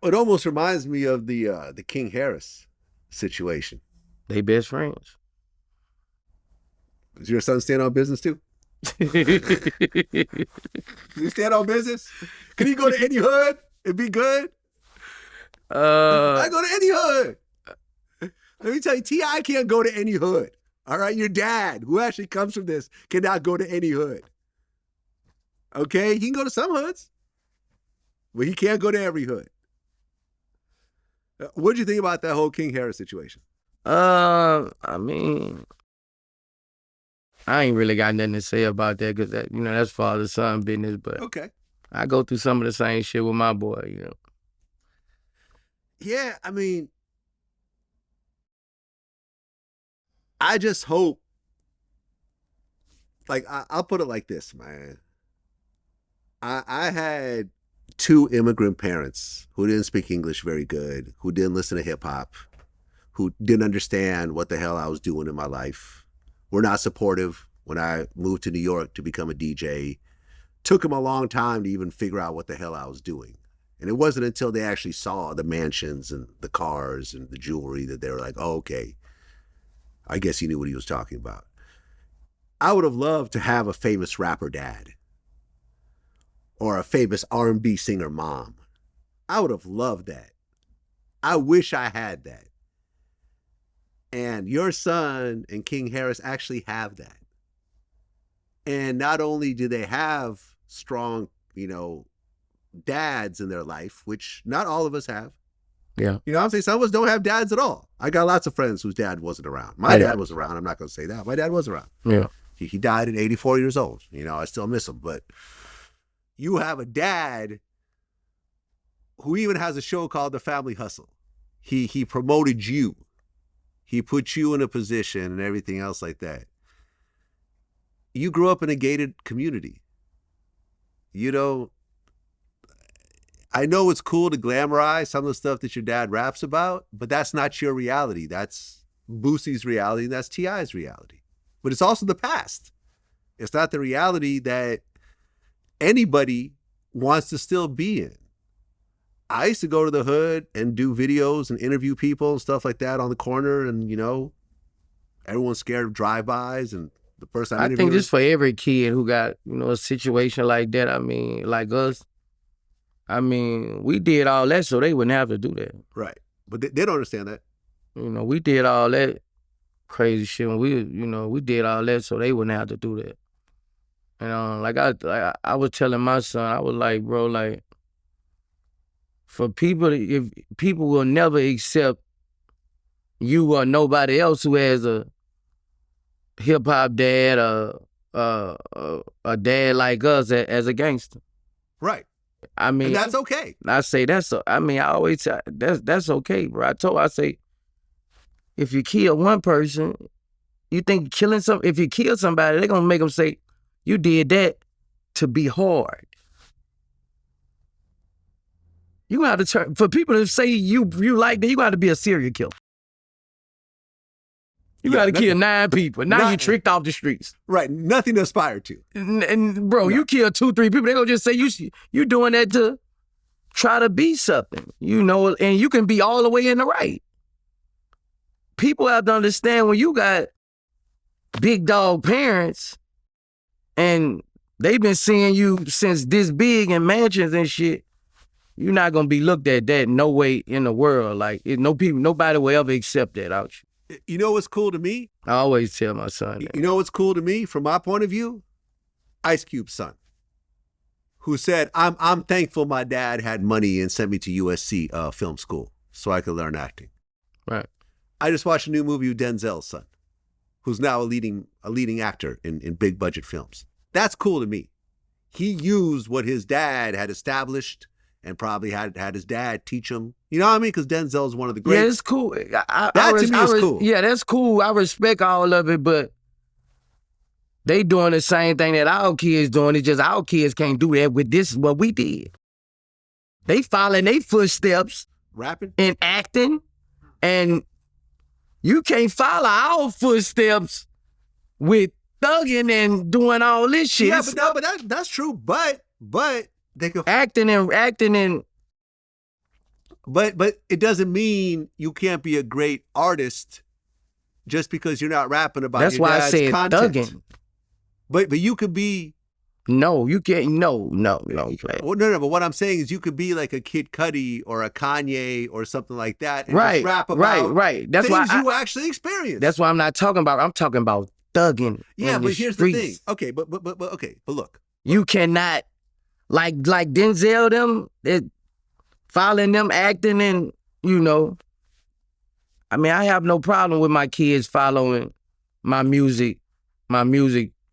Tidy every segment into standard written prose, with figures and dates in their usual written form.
It almost reminds me of the King Harris situation. They best friends. Does your son stand on business too? Does he stand on business? Can he go to any hood and be good? I go to any hood. Let me tell you, T.I. can't go to any hood. All right, your dad, who actually comes from this, cannot go to any hood. Okay, he can go to some hoods, but he can't go to every hood. What do you think about that whole King Harris situation? I mean, I ain't really got nothing to say about that because that, that's father-son business. But okay, I go through some of the same shit with my boy. Yeah, I mean, I just hope. Like I'll put it like this, man. I had two immigrant parents who didn't speak English very good, who didn't listen to hip hop, who didn't understand what the hell I was doing in my life, were not supportive when I moved to New York to become a DJ. Took them a long time to even figure out what the hell I was doing. And it wasn't until they actually saw the mansions and the cars and the jewelry that they were like, oh, okay, I guess he knew what he was talking about. I would have loved to have a famous rapper dad or a famous R&B singer mom. I would have loved that. I wish I had that. And your son and King Harris actually have that. And not only do they have strong, dads in their life, which not all of us have. Yeah. You know what I'm saying? Some of us don't have dads at all. I got lots of friends whose dad wasn't around. My dad was around. I'm not going to say that. My dad was around. Yeah. He died at 84 years old. I still miss him. But you have a dad who even has a show called The Family Hustle. He promoted you. He put you in a position and everything else like that. You grew up in a gated community. I know it's cool to glamorize some of the stuff that your dad raps about, but that's not your reality. That's Boosie's reality. That's T.I.'s reality. But it's also the past. It's not the reality that anybody wants to still be in. I used to go to the hood and do videos and interview people and stuff like that on the corner, and everyone's scared of drive-bys, and the person I think this for every kid who got a situation like that. I mean, like us. I mean, we did all that so they wouldn't have to do that. Right, but they don't understand that. We did all that crazy shit. And we did all that so they wouldn't have to do that. I was telling my son, I was like, bro, like, for people, if people will never accept you or nobody else who has a hip hop dad or a dad like us as a gangster. Right. I mean, and that's okay. I say I always say that's okay, bro. I say, if you kill one person, you think if you kill somebody, they're gonna make them say, you did that to be hard. You gonna have to for people to say you like that, you gotta be a serial killer. You gotta kill 9 people. Now you tricked off the streets. Right, nothing to aspire to. And bro, you kill 2, 3 people, they gonna just say you doing that to try to be something, and you can be all the way in the right. People have to understand when you got big dog parents and they've been seeing you since this big in mansions and shit, you're not gonna be looked at that no way in the world. Like nobody will ever accept that out you. You know what's cool to me? I always tell my son that. You know what's cool to me from my point of view? Ice Cube's son, who said, I'm thankful my dad had money and sent me to USC film school so I could learn acting. Right. I just watched a new movie with Denzel's son, who's now a leading actor in big budget films. That's cool to me. He used what his dad had established and probably had his dad teach him. You know what I mean? Because Denzel's one of the greats. Yeah, it's cool. That to me is cool. Yeah, that's cool. I respect all of it, but they doing the same thing that our kids doing. It's just our kids can't do that with this, what we did. They following their footsteps. Rapping? And acting. And you can't follow our footsteps with thugging and doing all this shit. Yeah, but that's true. But they could acting and But it doesn't mean you can't be a great artist just because you're not rapping about That's your why I dad's said content. thugging. But you could be. No, you can't. No, Vlad. Well, no. But what I'm saying is, you could be like a Kid Cudi or a Kanye or something like that, and Right, just rap about right. That's things why you actually experienced. That's why I'm not talking about. I'm talking about thugging. Yeah, in but the here's streets. the thing. Okay, but look. You cannot, like Denzel them, following them, acting, and I mean, I have no problem with my kids following my music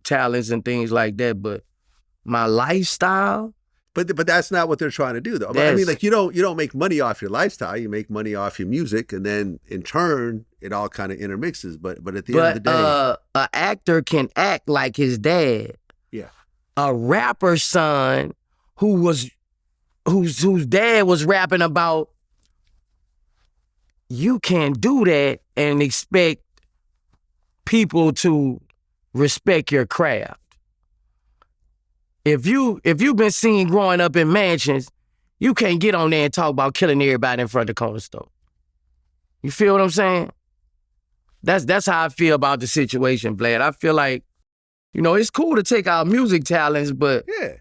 talents and things like that, but my lifestyle. But that's not what they're trying to do, though. I mean, like, you don't make money off your lifestyle. You make money off your music, and then in turn, it all kind of intermixes. But at the end of the day, an actor can act like his dad. Yeah. A rapper's son whose dad was rapping about. You can't do that and expect people to respect your craft. If you've been seen growing up in mansions, you can't get on there and talk about killing everybody in front of the corner store. You feel what I'm saying? That's how I feel about the situation, Vlad. I feel like, it's cool to take our music talents, but yeah,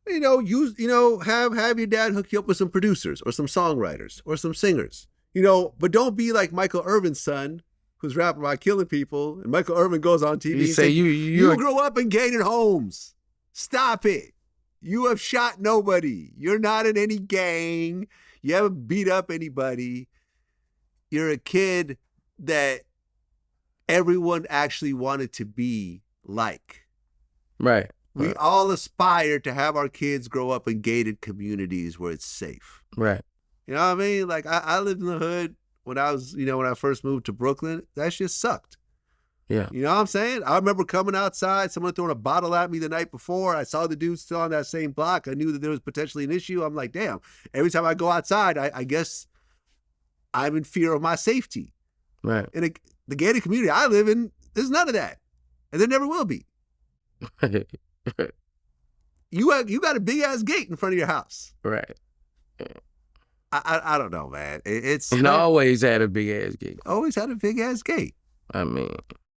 have your dad hook you up with some producers or some songwriters or some singers. But don't be like Michael Irvin's son, who's rapping about killing people, and Michael Irvin goes on TV and says, you grow up in gated homes. Stop it. You have shot nobody. You're not in any gang. You haven't beat up anybody. You're a kid that everyone actually wanted to be like. Right. We all aspire to have our kids grow up in gated communities where it's safe. Right. You know what I mean? Like, I lived in the hood when I first moved to Brooklyn. That shit sucked. Yeah. You know what I'm saying? I remember coming outside, someone throwing a bottle at me the night before. I saw the dude still on that same block. I knew that there was potentially an issue. I'm like, damn, every time I go outside, I guess I'm in fear of my safety. Right. In the gated community I live in, there's none of that. And there never will be. You got a big-ass gate in front of your house. Right. I don't know, man. It's always had a big-ass gate. Always had a big-ass gate. I mean...